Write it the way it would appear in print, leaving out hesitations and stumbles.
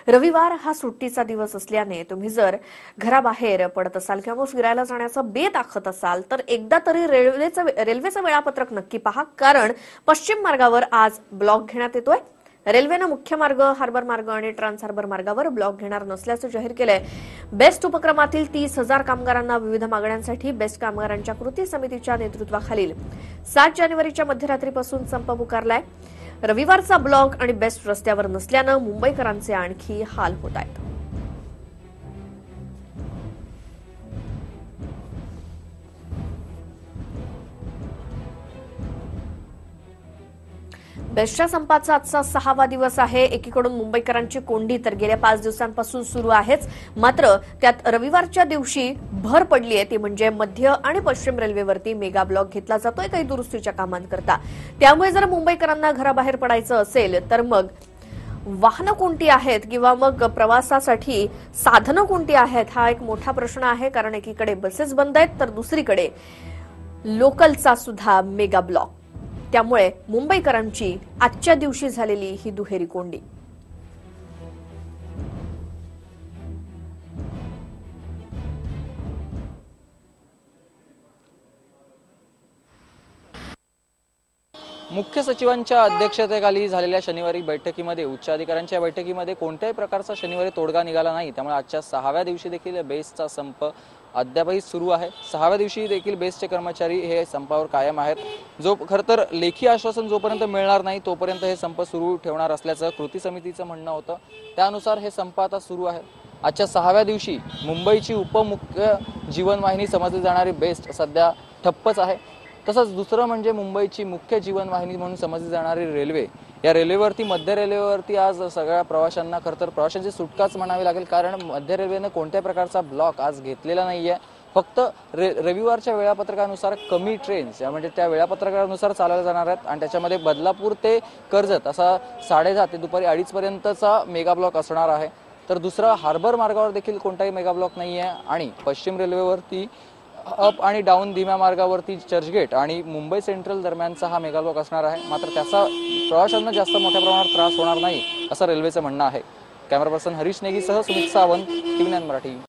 रविवार हा सुट्टीचा दिवस असल्याने तुम्ही जर घराबाहेर पडत असाल किंवा फिरायला जाण्याचा बेत आखत असाल तर एकदा तरी रेल्वेचं वेळापत्रक नक्की पहा, कारण पश्चिम मार्गावर आज ब्लॉक घेण्यात येतोय। रेल्वेनं मुख्य मार्ग, हार्बर मार्ग आणि ट्रान्स हार्बर मार्गावर ब्लॉक घेणार नसल्याचं जाहीर केलंय। बेस्ट उपक्रमातील 30,000 कामगारांना विविध मागण्यांसाठी बेस्ट कामगारांच्या कृती समितीच्या नेतृत्वाखालील 7 जानेवारीच्या मध्यरात्रीपासून संप पुकारलाय। रविवारचा ब्लॉक आणि बेस्ट रस्त्यावर नसल्यानं मुंबईकरांचे आणखी हाल होत आहेत। बेस्टच्या संपाचा आजचा 6वा दिवस आहे। एकीकडून मुंबईकरांची कोंडी तर गेल्या 5 दिवसांपासून सुरू आहेच, मात्र त्यात रविवारच्या दिवशी भर पडली आहे, ती म्हणजे मध्य आणि पश्चिम रेल्वेवरती मेगा ब्लॉक घेतला जातोय काही दुरुस्तीच्या कामांकरता। त्यामुळे जर मुंबईकरांना घराबाहेर पडायचं असेल तर मग वाहनं कोणती आहेत किंवा मग प्रवासासाठी साधनं कोणती आहेत हा एक मोठा प्रश्न आहे, कारण एकीकडे बसेस बंद आहेत तर दुसरीकडे लोकलचा सुद्धा मेगा ब्लॉक। त्यामुळे मुंबईकरांची आजच्या दिवशी झालेली ही दुहेरी कोंडी। मुख्य सचिवांच्या अध्यक्षतेखाली झालेल्या शनिवारी बैठकीमध्ये उच्च अधिकाऱ्यांच्या बैठकीमध्ये कोणत्याही प्रकारचा शनिवारी तोडगा निघाला नाही। त्यामुळे आजच्या 6व्या दिवशी देखील बेस्टचा संप अद्यापही सुरू आहे। 6व्या दिवशी देखील बेस्टचे कर्मचारी हे संपावर कायम आहेत। जो खरं तर लेखी आश्वासन जोपर्यंत मिळणार नाही तोपर्यंत हे संप सुरू ठेवणार असल्याचं कृती समितीचं म्हणणं होतं। त्यानुसार हे संप आता सुरू आहे। आजच्या 6व्या दिवशी मुंबईची उपमुख्य जीवनवाहिनी समजली जाणारी बेस्ट सध्या ठप्पच आहे। तसंच दुसरं म्हणजे मुंबईची मुख्य जीवनवाहिनी म्हणून समजली जाणारी रेल्वे, या रेल्वेवरती मध्य रेल्वेवरती आज सगळ्या प्रवाशांना खरं तर प्रवाशांची सुटकाच म्हणावी लागेल, कारण मध्य रेल्वेने कोणत्या प्रकारचा ब्लॉक आज घेतलेला नाहीये। फक्त रविवारच्या वेळापत्रकानुसार कमी ट्रेन्स म्हणजे त्या वेळापत्रकानुसार चालवल्या जाणार आहेत आणि त्याच्यामध्ये बदलापूर ते कर्जत असा 10:30 ते दुपारी 2:30 पर्यंतचा मेगा ब्लॉक असणार आहे। तर दुसरा हार्बर मार्गावर देखील कोणताही मेगा ब्लॉक नाहीये आणि पश्चिम रेल्वेवरती अप आणि डाऊन धीम्या मार्गावरती चर्चगेट आणि मुंबई सेंट्रल दरम्यानचा हा मेगा ब्लॉक असणार आहे। मात्र त्याचा प्रवाशांना जास्त मोठ्या प्रमाणात त्रास होणार नाही असं रेल्वेचं म्हणणं आहे। कॅमेरा पर्सन हरीश नेगीसह सुमित सावंत, टीव्ही 9 मराठी।